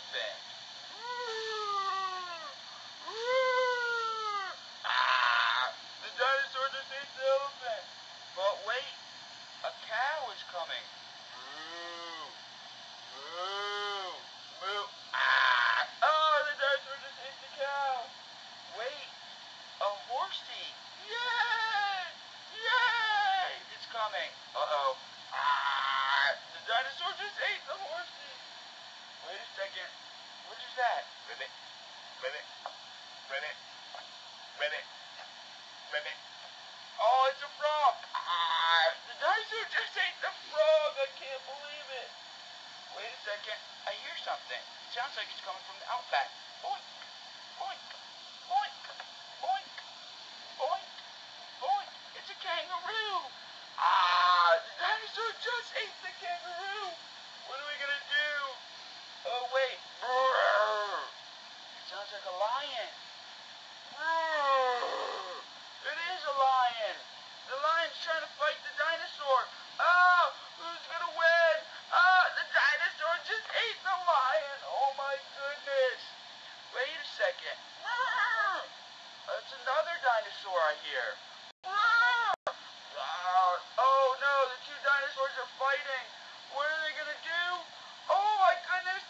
elephant. The dinosaur just ate the elephant. But wait, a cow is coming. Moo, moo, moo. Oh, the dinosaur just ate the cow. Wait, a horsey. Yay! Yay! It's coming. Uh-oh. The dinosaur just ate the horsey. Wait a second. What is that? Ribbit, ribbit, ribbit, ribbit, ribbit. Oh, it's a frog. The dinosaur just ate the frog. I can't believe it. Wait a second. I hear something. It sounds like it's coming from the outback. Boink, boink, boink, boink, boink, boink. It's a kangaroo. The dinosaur just ate the kangaroo. What are we gonna do? Oh, wait. It sounds like a lion. It is a lion. The lion's trying to fight the dinosaur. Oh, who's gonna win? The dinosaur just ate the lion. Oh my goodness. Wait a second. That's another dinosaur I hear. Oh no, the two dinosaurs are fighting. What are they gonna do? Oh my goodness,